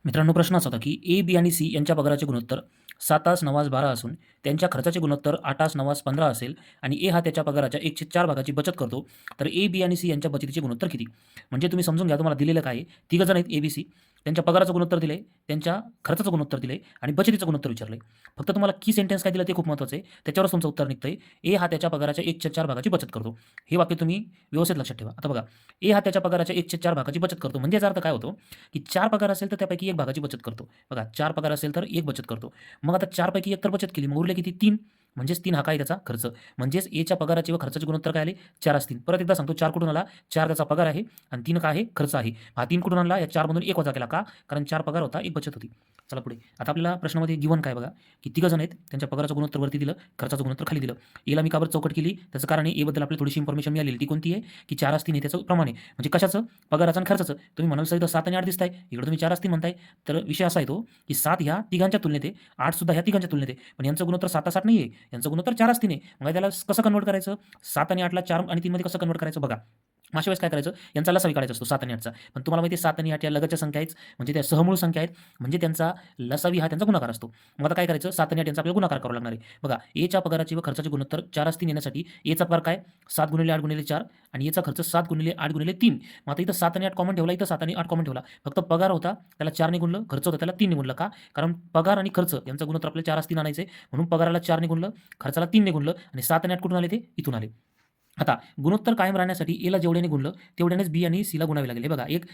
मित्रांनो, प्रश्न असा होता, की ए, बी आणि सी यांच्या पगाराचे गुणोत्तर 7 आस 9 आस 12 असून त्यांच्या खर्चाचे गुणोत्तर 8 आस 9 आस 15 असेल आणि ए हा त्याच्या पगाराच्या 1/4 भागाची बचत करतो. तर ए, बी आणि सी यांच्या बचतीचे गुणोत्तर किती? म्हणजे तुम्ही समजून घ्या, तुम्हाला दिलेलं काय आहे? तिघं जण आहेत ए, बी, सी. त्यांच्या पगाराचं गुणोत्तर दिलंय, त्यांच्या खर्चाचं गुणोत्तर दिलंय आणि बचतीचं गुणोत्तर विचारलंय. फक्त तुम्हाला की सेंटेन्स काय दिलं ते खूप महत्त्वाचं आहे. त्याच्यावरच तुमचं उत्तर निघतंय. ए हा त्याच्या पगाराच्या 1/4 भागाची बचत करतो. हे वाक्य तुम्ही व्यवस्थित लक्षात ठेवा. आता बघा, ए हा त्याच्या पगाराच्या 1/4 भागाची बचत करतो. म्हणजे याचा अर्थ काय होतो? की 4 पगार असेल तर त्यापैकी 1 भागाची बचत करतो. बघा, 4 पगार असेल तर 1 बचत करतो. मग आता 4 पैकी 1 तर बचत केली. मग उरले किती? 3. म्हणजेच 3 हा काय त्याचा खर्च. म्हणजेच एच्या पगाराचे व खर्चाचे गुणोत्तर काय आले? 4 असतील. परत एकदा सांगतो, 4 कुठून आला? 4 त्याचा पगार आहे आणि 3 काय आहे? खर्च आहे. हा 3 कुठून आणला? या 4 मधून 1 वजा केला. का? कारण 4 पगार होता, 1 बचत होती. चला पुढे. आता आपल्याला प्रश्नामध्ये गिव्हन काय बघा, की तिघं जण आहेत. त्यांच्या पगाराचं गुणोत्तर वरती दिलं, खर्चाचं गुणोत्तर खाली दिलं. एला मी का बरं चौकट केली? त्याचं कारण आहे, एबद्दल आपल्याला थोडीशी इन्फॉर्मेशन मिळालेली. ती कोणती आहे? की 4 असतील हे त्याचं प्रमाण आहे. म्हणजे कशाचं? पगाराचं आणि खर्चाचं. तुम्ही म्हणाल सर इथं 7 आणि 8 दिसताय. इकडे तुम्ही 4 असतील म्हणताय. तर विषय असा आहे तो, की 7 ह्या तिघांच्या तुलनेत आहे, 8 सुद्धा ह्या तिघांच्या तुलनेत आहे. पण यांचं गुणोत्तर 7:8 नाहीये. यांचं गुणोत्तर 4 असतील आहे. मग त्याला कसं कन्व्हर्ट करायचं? 7 आणि 8ला 4 आणि 3 मध्ये कसं कन्व्हर्ट करायचं बघा. मग अशा वेळेस काय करायचं? यांचा लसावी काढायचा असतो 7 आणि 8चा. पण तुम्हाला माहिती आहे 7 आणि 8 या लगतच्या संख्या आहेत. म्हणजे त्या सहमूळ संख्या आहेत. म्हणजे त्यांचा लसावी हा त्यांचा गुणाकार असतो. मग आता काय करायचं? 7 आणि 8 यांचा आपल्याला गुणाकार करावा लागणार आहे. बघा, एच्या पगाराचे व खर्चाचे गुणोत्तर 4 असतील येण्यासाठी एचा पगार काय? 7 गुणिले 8 गुणिले 4 आणि याचा खर्च 7 गुणिले 8 गुणिले 3. मग आता इथं 7 आणि 8 कॉमन ठेवला, इथं 7 आणि 8 कॉमन ठेवला. फक्त पगार होता त्याला 4 ने गुणलं, खर्च होता त्याला 3 ने गुणलं. का? कारण पगार आणि खर्च यांचा गुणोत्तर आपल्याला 4 3 आणायचं आहे. म्हणून पगाराला 4 ने गुणलं, खर्चाला 3 ने गुणलं आणि 7 आणि 8 कुठून आले ते? इथून आले. आता गुणोत्तर कायम राहण्यासाठी एला जेवढ्याने गुणलं, तेवढ्यानेच बी आणि सीला गुणावे लागेल. हे बघा, एक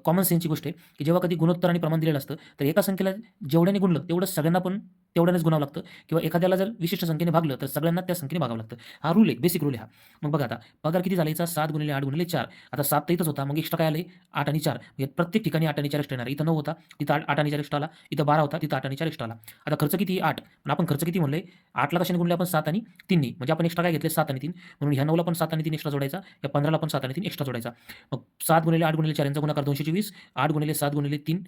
कॉमन सेन्सची गोष्ट आहे, की जेव्हा कधी गुणोत्तर आणि प्रमाण दिलेलं असतं, तर एका संख्येला जेवढ्याने गुणलं, तेवढं सगळ्यांना पण तेवढ्यानेच गुणावं लागतं किंवा एखाद्याला जर विशिष्ट संख्येने भागलं, तर सगळ्यांना त्या संख्येने भागावं लागतं. हा रूल आहे, बेसिक रूल आहे हा. मग बघा आता, पगार किती झाला याचा? 7 गुणिले 8 गुणिले 4. आता 7 तर इथंच होता, मग एक्स्ट्रा काय आले? 8 आणि 4. म्हणजे प्रत्येक ठिकाणी 8 आणि 4 एक्स्ट्रा येणार. इथं 9 होता, तिथं 8 आणि 4 एक्स्ट्रा आला. इथं 12 होता, तिथं 8 आणि 4 एक्स्ट्रा आला. आता खर्च किती? 8. पण आपण खर्च किती म्हणले? 8ला कशाने गुणले आपण? 7 आणि 3 ने. म्हणजे आपण एक्स्ट्रा काय घेतले? 7 आणि 3. म्हणून ह्या 9ला पण 7 आणि 3 एक्स्ट्रा जोडायचा. या 15ला पण 7 आणि 3 एक्स्ट्रा जोडायचा. मग 7 गुणिले 8 गुणिले 4 यांचा गुणाकार 224. 8 गुणिले 7 गुणिले 3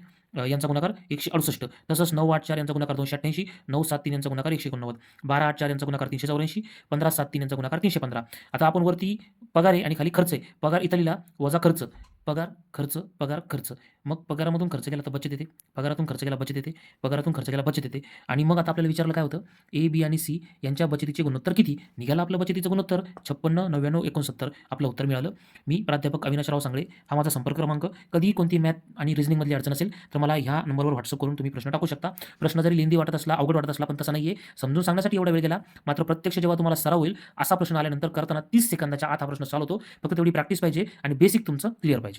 यांचा गुणाकार 168. तसंच 9 8 4 यांचा गुणाकार 288. 9 7 3 यांचा गुणाकार 189. 12 8 4 यांचा गुणाकार 384. 15 7 3 यांचा गुणाकार 315. आता आपण वरती पगार आहे आणि खाली खर्च आहे. पगार इथं लिहिला वजा खर्च. पगार, खर्च, पगार, खर्च. मग पगारामधून खर्च केला तर बचत येते. पगारातून खर्च केला बचत येते. पगारातून खर्च केला बचत येते. आणि मग आता आपल्याला विचारलं काय होतं? ए, बी आणि सी यांच्या बचतीचे गुणोत्तर किती? निघालं आपलं बचतीचं गुणोत्तर 56, 99, 69. आपलं उत्तर मिळालं. मी प्राध्यापक अविनाशराव सांगळे, हा माझा संपर्क क्रमांक. कधीही कोणती मॅथ आणि रिझनिंगमधली अडचण असेल तर मला ह्या नंबरवर व्हॉट्सअप करून तुम्ही प्रश्न टाकू शकता. प्रश्न जरी लेंदी वाटत असला, अवघड वाटत असला, पण तसा नाहीये. समजून सांगण्यासाठी एवढा वेळ गेला. मात्र प्रत्यक्ष जेव्हा तुम्हाला सराव होईल, असा प्रश्न आल्यानंतर करताना 30 सेकंदाच्या आत हा प्रश्न सॉल्व्ह होतो. फक्त तेवढी प्रॅक्टिस पाहिजे आणि बेसिक तुमचं क्लिअर पाहिजे.